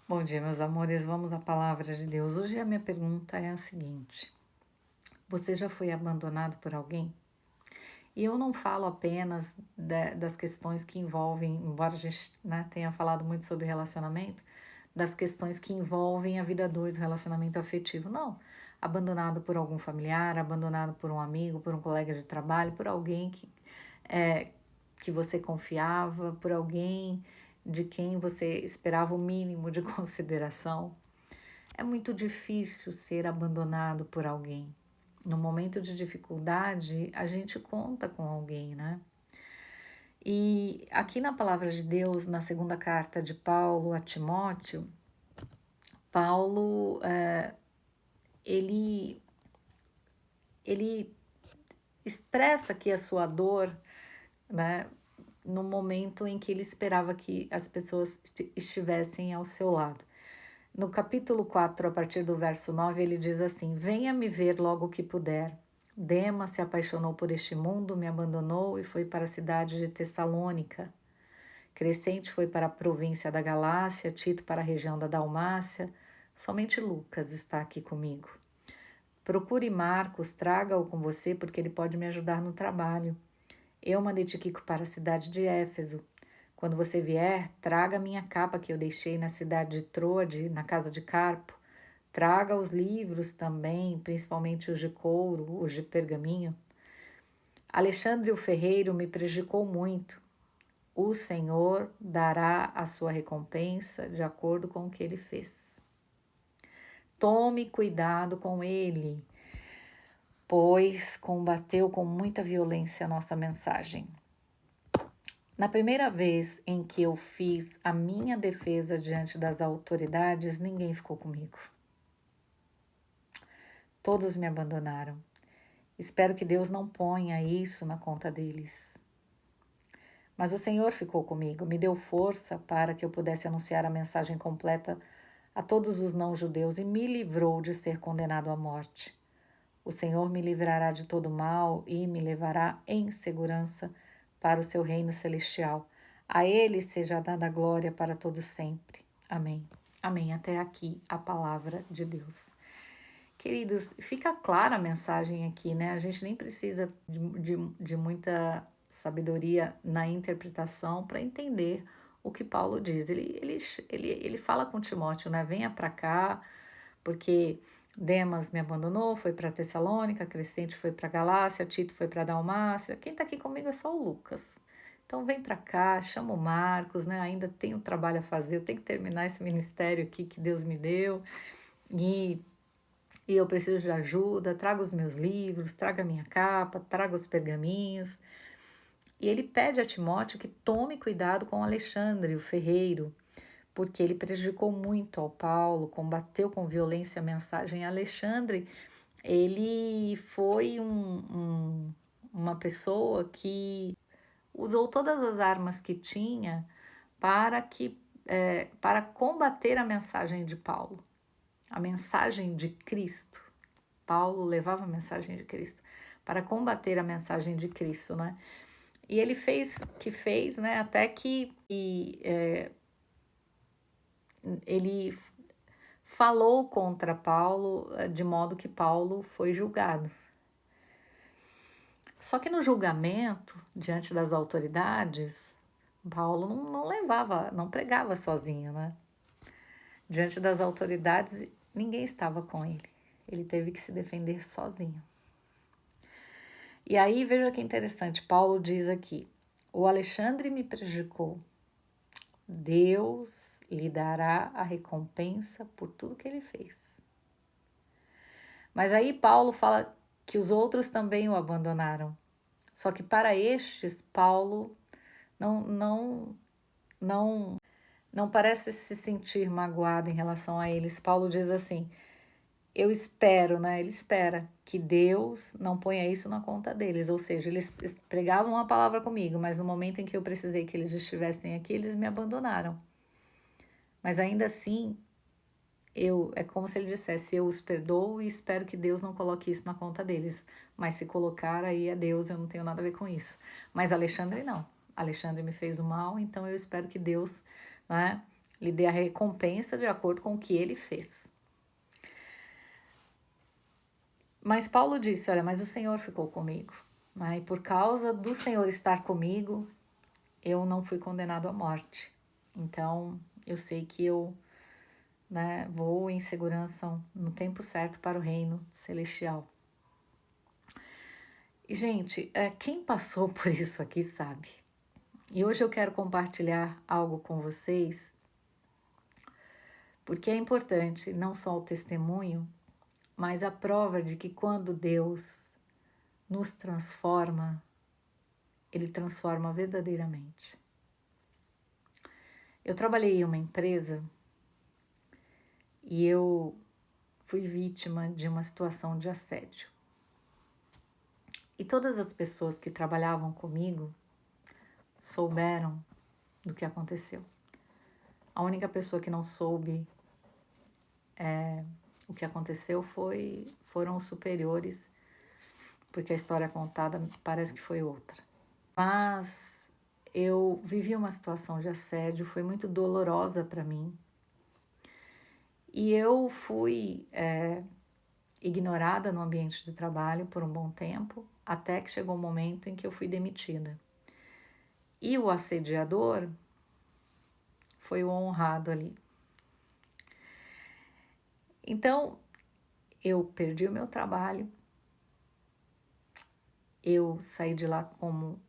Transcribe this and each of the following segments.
Bom dia, meus amores. Vamos à palavra de Deus. Hoje a minha pergunta é a seguinte: você já foi abandonado por alguém? E eu não falo apenas das questões que envolvem, embora a gente, né, tenha falado muito sobre relacionamento, das questões que envolvem a vida dois, o relacionamento afetivo. Não. Abandonado por algum familiar, abandonado por um amigo, por um colega de trabalho, por alguém é, que você confiava, por alguém de quem você esperava o mínimo de consideração. É muito difícil ser abandonado por alguém. No momento de dificuldade, a gente conta com alguém, né? E aqui na palavra de Deus, na segunda carta de Paulo a Timóteo, Paulo, ele, ele expressa aqui a sua dor, né? No momento em que ele esperava que as pessoas estivessem ao seu lado. No capítulo 4, a partir do verso 9, ele diz assim: venha me ver logo que puder. Demas se apaixonou por este mundo, me abandonou e foi para a cidade de Tessalônica. Crescente foi para a província da Galácia, Tito para a região da Dalmácia. Somente Lucas está aqui comigo. Procure Marcos, traga-o com você, porque ele pode me ajudar no trabalho. Eu mandei Tiquico para a cidade de Éfeso. Quando você vier, traga minha capa que eu deixei na cidade de Troade, na casa de Carpo. Traga os livros também, principalmente os de couro, os de pergaminho. Alexandre o ferreiro me prejudicou muito. O Senhor dará a sua recompensa de acordo com o que ele fez. Tome cuidado com ele, pois combateu com muita violência a nossa mensagem. Na primeira vez em que eu fiz a minha defesa diante das autoridades, ninguém ficou comigo. Todos me abandonaram. Espero que Deus não ponha isso na conta deles. Mas o Senhor ficou comigo, me deu força para que eu pudesse anunciar a mensagem completa a todos os não-judeus e me livrou de ser condenado à morte. O Senhor me livrará de todo mal e me levará em segurança para o seu reino celestial. A Ele seja dada a glória para todo sempre. Amém. Amém. Até aqui a palavra de Deus. Queridos, fica clara a mensagem aqui, né? A gente nem precisa de muita sabedoria na interpretação para entender o que Paulo diz. Ele fala com Timóteo, né? Venha para cá, porque Demas me abandonou, foi para Tessalônica, Crescente foi para Galácia, Tito foi para Dalmácia. Quem está aqui comigo é só o Lucas. Então vem para cá, chama o Marcos, né? Ainda tenho trabalho a fazer, eu tenho que terminar esse ministério aqui que Deus me deu. E eu preciso de ajuda, traga os meus livros, traga a minha capa, traga os pergaminhos. E ele pede a Timóteo que tome cuidado com Alexandre, o ferreiro, porque ele prejudicou muito ao Paulo, combateu com violência a mensagem. Alexandre, ele foi uma pessoa que usou todas as armas que tinha para combater a mensagem de Paulo, a mensagem de Cristo. Paulo levava a mensagem de Cristo para combater a mensagem de Cristo, né? E ele fez, né? Até que ele falou contra Paulo de modo que Paulo foi julgado. Só que no julgamento, diante das autoridades, Paulo não pregava sozinho, né? Diante das autoridades, ninguém estava com ele. Ele teve que se defender sozinho. E aí, veja que interessante, Paulo diz aqui: o Alexandre me prejudicou, Deus lhe dará a recompensa por tudo que ele fez. Mas aí Paulo fala que os outros também o abandonaram. Só que para estes, Paulo não, não, não parece se sentir magoado em relação a eles. Paulo diz assim: eu espero, né? Ele espera que Deus não ponha isso na conta deles. Ou seja, eles pregavam uma palavra comigo, mas no momento em que eu precisei que eles estivessem aqui, eles me abandonaram. Mas ainda assim, é como se ele dissesse: eu os perdoo e espero que Deus não coloque isso na conta deles. Mas se colocar, aí é Deus, eu não tenho nada a ver com isso. Mas Alexandre não. Alexandre me fez o mal, então eu espero que Deus, né, lhe dê a recompensa de acordo com o que ele fez. Mas Paulo disse, olha, mas o Senhor ficou comigo, né? E por causa do Senhor estar comigo, eu não fui condenado à morte. Então, eu sei que eu, né, vou em segurança no tempo certo para o reino celestial. E, gente, quem passou por isso aqui sabe. E hoje eu quero compartilhar algo com vocês, porque é importante não só o testemunho, mas a prova de que quando Deus nos transforma, Ele transforma verdadeiramente. Eu trabalhei em uma empresa e eu fui vítima de uma situação de assédio. E todas as pessoas que trabalhavam comigo souberam do que aconteceu. A única pessoa que não soube o que aconteceu foram os superiores, porque a história contada parece que foi outra. Mas eu vivi uma situação de assédio, foi muito dolorosa para mim. E eu fui ignorada no ambiente de trabalho por um bom tempo, até que chegou um momento em que eu fui demitida. E o assediador foi o honrado ali. Então, eu perdi o meu trabalho, eu saí de lá como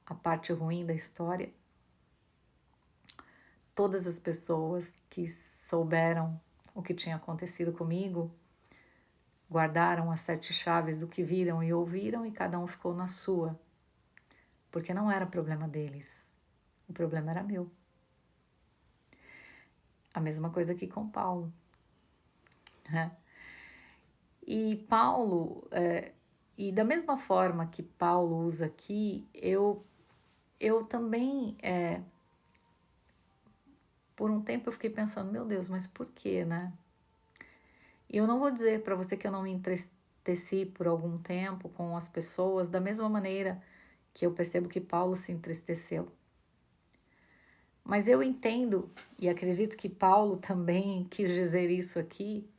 a parte ruim da história. Todas as pessoas que souberam o que tinha acontecido comigo guardaram as 7 chaves do que viram e ouviram e cada um ficou na sua, porque não era problema deles, o problema era meu. A mesma coisa aqui com Paulo, né? E Paulo, e da mesma forma que Paulo usa aqui, eu também, por um tempo eu fiquei pensando, meu Deus, mas por quê, né? E eu não vou dizer para você que eu não me entristeci por algum tempo com as pessoas, da mesma maneira que eu percebo que Paulo se entristeceu. Mas eu entendo, e acredito que Paulo também quis dizer isso aqui,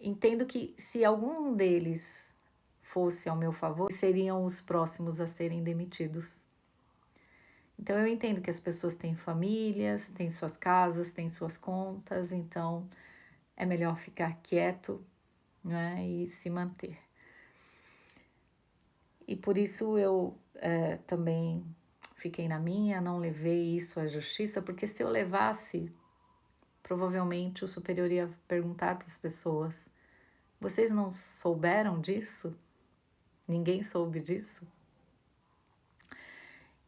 entendo que se algum deles fosse ao meu favor, seriam os próximos a serem demitidos. Então eu entendo que as pessoas têm famílias, têm suas casas, têm suas contas, então é melhor ficar quieto, né, e se manter. E por isso eu também fiquei na minha, não levei isso à justiça, porque se eu levasse, provavelmente o superior ia perguntar para as pessoas, vocês não souberam disso? Ninguém soube disso?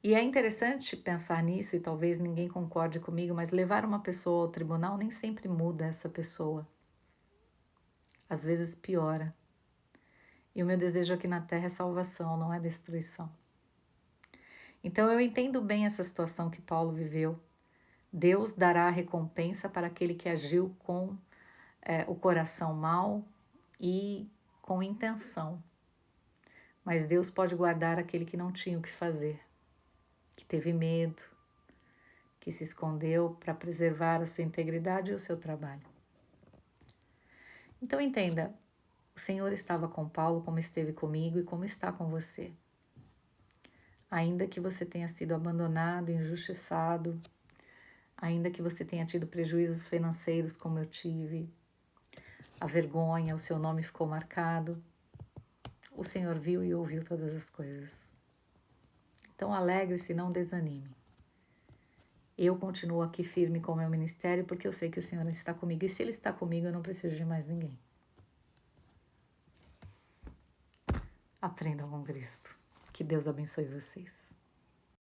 E é interessante pensar nisso, e talvez ninguém concorde comigo, mas levar uma pessoa ao tribunal nem sempre muda essa pessoa. Às vezes piora. E o meu desejo aqui na Terra é salvação, não é destruição. Então eu entendo bem essa situação que Paulo viveu. Deus dará a recompensa para aquele que agiu com o coração mau e com intenção. Mas Deus pode guardar aquele que não tinha o que fazer, que teve medo, que se escondeu para preservar a sua integridade e o seu trabalho. Então entenda, o Senhor estava com Paulo como esteve comigo e como está com você. Ainda que você tenha sido abandonado, injustiçado, ainda que você tenha tido prejuízos financeiros como eu tive, a vergonha, o seu nome ficou marcado, o Senhor viu e ouviu todas as coisas. Então alegre-se e não desanime. Eu continuo aqui firme com o meu ministério porque eu sei que o Senhor está comigo. E se Ele está comigo, eu não preciso de mais ninguém. Aprendam com Cristo. Que Deus abençoe vocês.